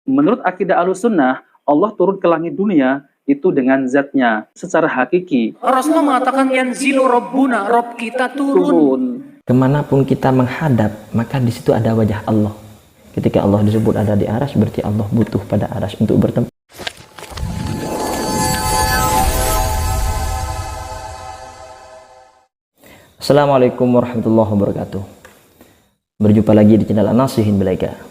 Menurut akidah Ahlussunnah, Allah turun ke langit dunia itu dengan zatnya secara hakiki. Rasulullah mengatakan yanzilu rabbuna, Rabb kita turun. Kemanapun kita menghadap, maka di situ ada wajah Allah. Ketika Allah disebut ada di arsy, berarti Allah butuh pada arsy untuk bertempat. Assalamualaikum warahmatullahi wabarakatuh. Berjumpa lagi di channel An-Nasihin Belaga.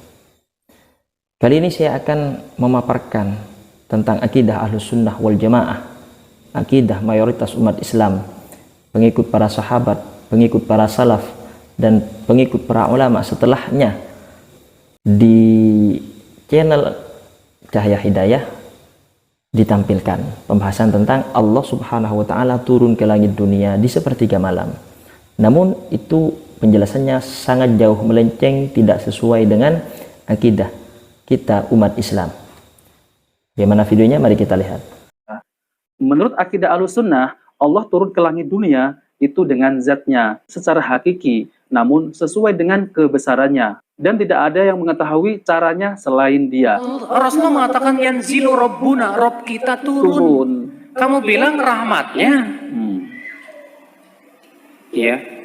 Kali ini saya akan memaparkan tentang akidah Ahlus Sunnah wal Jamaah, akidah mayoritas umat Islam, pengikut para sahabat, pengikut para salaf, dan pengikut para ulama setelahnya di channel Cahaya Hidayah ditampilkan pembahasan tentang Allah Subhanahu wa Ta'ala turun ke langit dunia di sepertiga malam. Namun itu penjelasannya sangat jauh melenceng, tidak sesuai dengan akidah kita umat Islam. Bagaimana videonya? Mari kita lihat. Menurut akidah Ahlussunnah, Allah turun ke langit dunia itu dengan zatnya secara hakiki, namun sesuai dengan kebesarannya, dan tidak ada yang mengetahui caranya selain Dia. Rasulullah mengatakan yanzilu rabbuna, Rabb kita turun. Kamu bilang rahmatnya. Iya.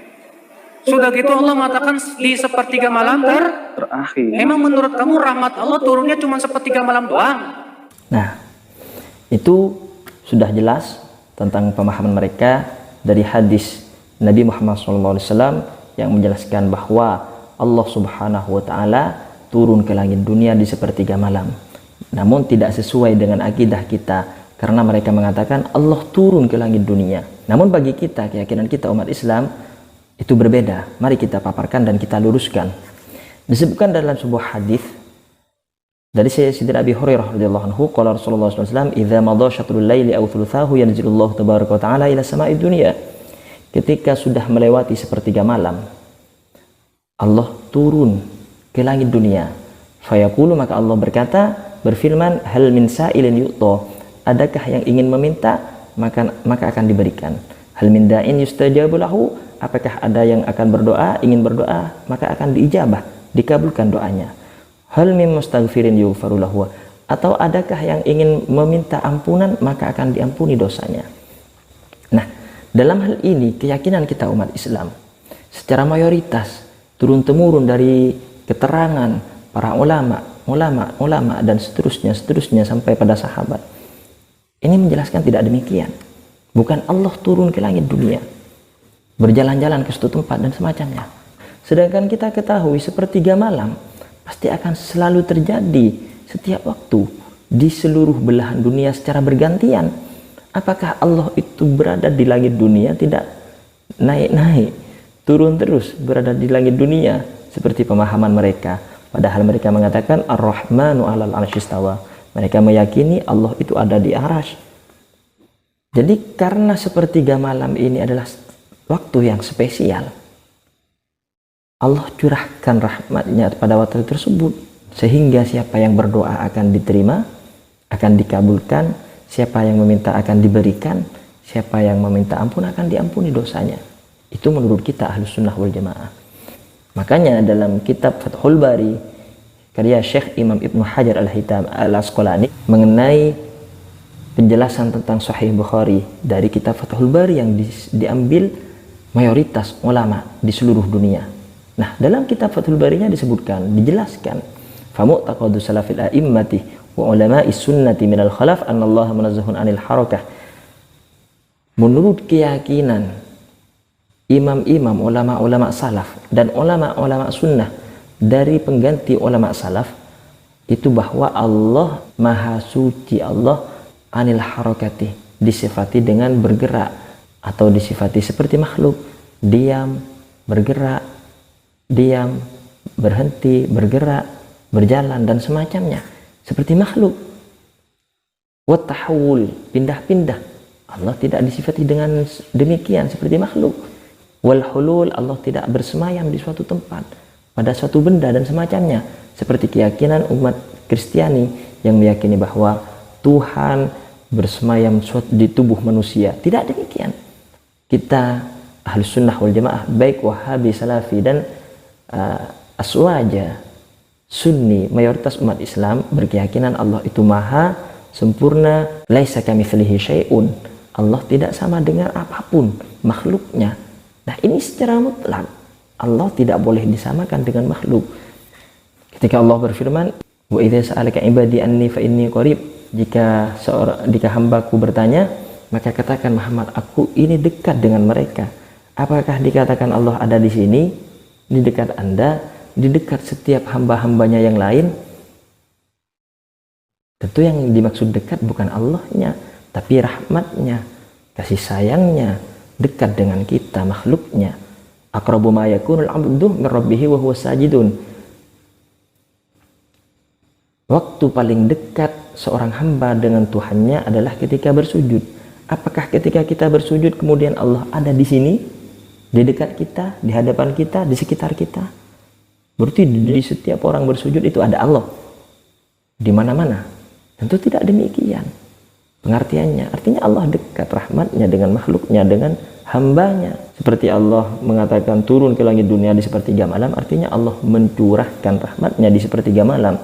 Sudah gitu Allah mengatakan di sepertiga malam Terakhir. Emang menurut kamu rahmat Allah turunnya cuma sepertiga malam doang? Nah, itu sudah jelas tentang pemahaman mereka dari hadis Nabi Muhammad SAW yang menjelaskan bahwa Allah Subhanahu wa Ta'ala turun ke langit dunia di sepertiga malam. Namun tidak sesuai dengan akidah kita, karena mereka mengatakan Allah turun ke langit dunia. Namun bagi kita, keyakinan kita umat Islam itu berbeda. Mari kita paparkan dan kita luruskan. Disebutkan dalam sebuah hadis dari Sayyidina Abi Hurairah radhiyallahu anhu, qala Rasulullah SAW, "Idza madha syatrul laili aw thuluthahu yanzilullahu tabaraka wa ta'ala ila sama'id dunya." Ketika sudah melewati sepertiga malam, Allah turun ke langit dunia. Fayaqulu, maka Allah berkata, berfirman, "Hal min sa'ilin yu'ta?" Adakah yang ingin meminta, maka akan diberikan. "Hal min da'in yustajabu lahu?" Apakah ada yang akan berdoa, ingin berdoa, maka akan diijabah, dikabulkan doanya. "Hal min mustaghfirin yughfaru lahu?" Atau adakah yang ingin meminta ampunan, maka akan diampuni dosanya. Nah, dalam hal ini keyakinan kita umat Islam secara mayoritas turun-temurun dari keterangan para ulama dan seterusnya sampai pada sahabat. Ini menjelaskan tidak demikian. Bukan Allah turun ke langit dunia, berjalan-jalan ke suatu tempat dan semacamnya. Sedangkan kita ketahui sepertiga malam pasti akan selalu terjadi setiap waktu di seluruh belahan dunia secara bergantian. Apakah Allah itu berada di langit dunia, tidak naik-naik, turun terus berada di langit dunia seperti pemahaman mereka? Padahal mereka mengatakan Ar-Rahmanu 'alal 'arsy istawa. Mereka meyakini Allah itu ada di arsy. Jadi karena sepertiga malam ini adalah waktu yang spesial, Allah curahkan rahmatnya pada waktu tersebut, sehingga siapa yang berdoa akan diterima, akan dikabulkan, siapa yang meminta akan diberikan, siapa yang meminta ampun akan diampuni dosanya. Itu menurut kita Ahlus Sunnah wal Jamaah. Makanya dalam kitab Fathul Bari karya Syekh Imam Ibnu Hajar Al-Asqalani mengenai penjelasan tentang Sahih Bukhari dari kitab Fathul Bari yang diambil mayoritas ulama di seluruh dunia. Nah, dalam kitab Fathul Barinya disebutkan, dijelaskan, famu'taqadu salafil a'immati wa ulama'is sunnati minal khalaf anallaha munazzahun anil harakah. Menurut keyakinan imam-imam, ulama-ulama salaf dan ulama-ulama sunnah dari pengganti ulama salaf itu bahwa Allah maha suci, Allah anil harakati, disifati dengan bergerak atau disifati seperti makhluk, diam, bergerak, diam, berhenti, bergerak, berjalan dan semacamnya, seperti makhluk. Wa tahawul, pindah-pindah, Allah tidak disifati dengan demikian seperti makhluk. Wal hulul, Allah tidak bersemayam di suatu tempat, pada suatu benda dan semacamnya, seperti keyakinan umat Kristiani yang meyakini bahwa Tuhan bersemayam di tubuh manusia. Tidak demikian. Kita Ahlus Sunnah wal Jamaah, baik Wahabi, Salafi dan Aswaja, Sunni, mayoritas umat Islam berkeyakinan Allah itu maha sempurna, laisa kamitslihi syai'un. Allah tidak sama dengan apapun makhluknya. Nah, ini secara mutlak Allah tidak boleh disamakan dengan makhluk. Ketika Allah berfirman, wa idza sa'alaka ibadi anni fa inni qarib, jika hambaku bertanya, maka katakan Muhammad, aku ini dekat dengan mereka. Apakah dikatakan Allah ada di sini, di dekat Anda, di dekat setiap hamba-hambanya yang lain? Tentu yang dimaksud dekat bukan Allahnya, tapi rahmatnya, kasih sayangnya, dekat dengan kita, makhluknya. Aqrabu ma yakunul 'abdu min rabbih wa huwa sajidun. Waktu paling dekat seorang hamba dengan Tuhannya adalah ketika bersujud. Apakah ketika kita bersujud kemudian Allah ada di sini, di dekat kita, di hadapan kita, di sekitar kita? Berarti di setiap orang bersujud itu ada Allah di mana-mana? Tentu tidak demikian pengertiannya. Artinya Allah dekat rahmatnya dengan makhluknya, dengan hambanya. Seperti Allah mengatakan turun ke langit dunia di sepertiga malam, artinya Allah mencurahkan rahmatnya di sepertiga malam.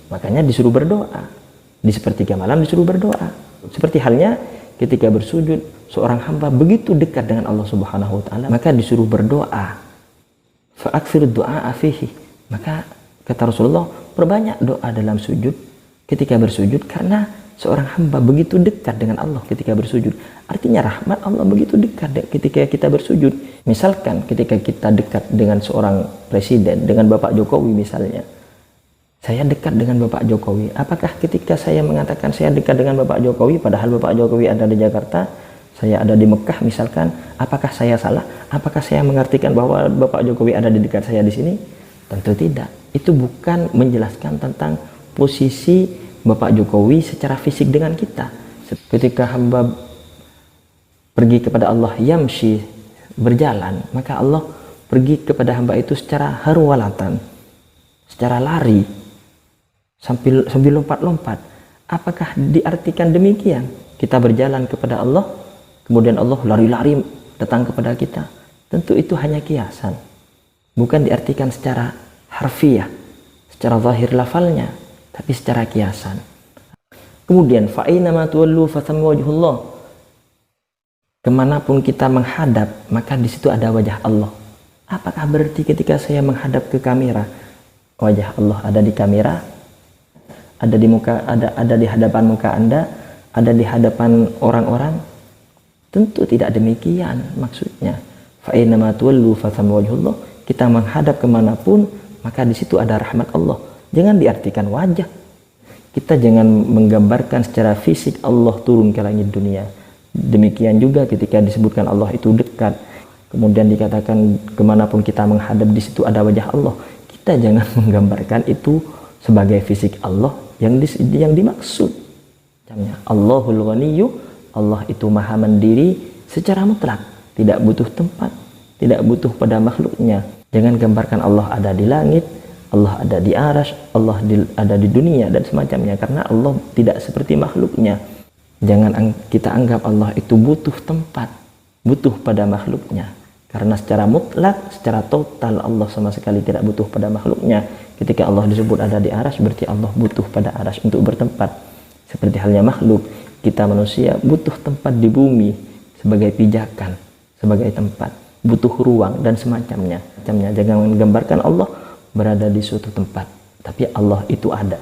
Makanya disuruh berdoa. Di sepertiga malam disuruh berdoa. Seperti halnya ketika bersujud, seorang hamba begitu dekat dengan Allah Subhanahu wa taala, maka disuruh berdoa. Fa'aktsir du'a fihi. Maka kata Rasulullah, perbanyak doa dalam sujud ketika bersujud, karena seorang hamba begitu dekat dengan Allah ketika bersujud. Artinya rahmat Allah begitu dekat ketika kita bersujud. Misalkan ketika kita dekat dengan seorang presiden, dengan Bapak Jokowi misalnya. Saya dekat dengan Bapak Jokowi. Apakah ketika saya mengatakan saya dekat dengan Bapak Jokowi, padahal Bapak Jokowi ada di Jakarta, saya ada di Mekah misalkan, apakah saya salah? Apakah saya mengartikan bahwa Bapak Jokowi ada di dekat saya di sini? Tentu tidak. Itu bukan menjelaskan tentang posisi Bapak Jokowi secara fisik dengan kita. Ketika hamba pergi kepada Allah, yamshi, berjalan, maka Allah pergi kepada hamba itu secara harwalatan, secara lari, sambil lompat-lompat. Apakah diartikan demikian? Kita berjalan kepada Allah, kemudian Allah lari-lari datang kepada kita. Tentu itu hanya kiasan, bukan diartikan secara harfiah, secara zahir lafalnya, tapi secara kiasan. Kemudian fa'inama tuwallu fathamma wajhullah. Kemanapun kita menghadap, maka di situ ada wajah Allah. Apakah berarti ketika saya menghadap ke kamera, wajah Allah ada di kamera, ada di muka, ada di hadapan muka Anda, ada di hadapan orang-orang? Tentu tidak demikian maksudnya. Fa'inama tuwallu fathamma wajhullah. Kita menghadap kemanapun, maka di situ ada rahmat Allah. Jangan diartikan wajah. Kita jangan menggambarkan secara fisik Allah turun ke langit dunia. Demikian juga ketika disebutkan Allah itu dekat, kemudian dikatakan kemanapun kita menghadap di situ ada wajah Allah. Kita jangan menggambarkan itu sebagai fisik Allah yang dimaksud. Allahul Ghaniyyu, Allah itu maha mandiri secara mutlak, tidak butuh tempat, tidak butuh pada makhluknya. Jangan gambarkan Allah ada di langit, Allah ada di arasy, Allah ada di dunia dan semacamnya, karena Allah tidak seperti makhluknya. Jangan kita anggap Allah itu butuh tempat, butuh pada makhluknya, karena secara mutlak, secara total Allah sama sekali tidak butuh pada makhluknya. Ketika Allah disebut ada di arasy, berarti Allah butuh pada arasy untuk bertempat. Seperti halnya makhluk, kita manusia butuh tempat di bumi sebagai pijakan, sebagai tempat, butuh ruang dan semacamnya. Jangan menggambarkan Allah berada di suatu tempat, tapi Allah itu ada.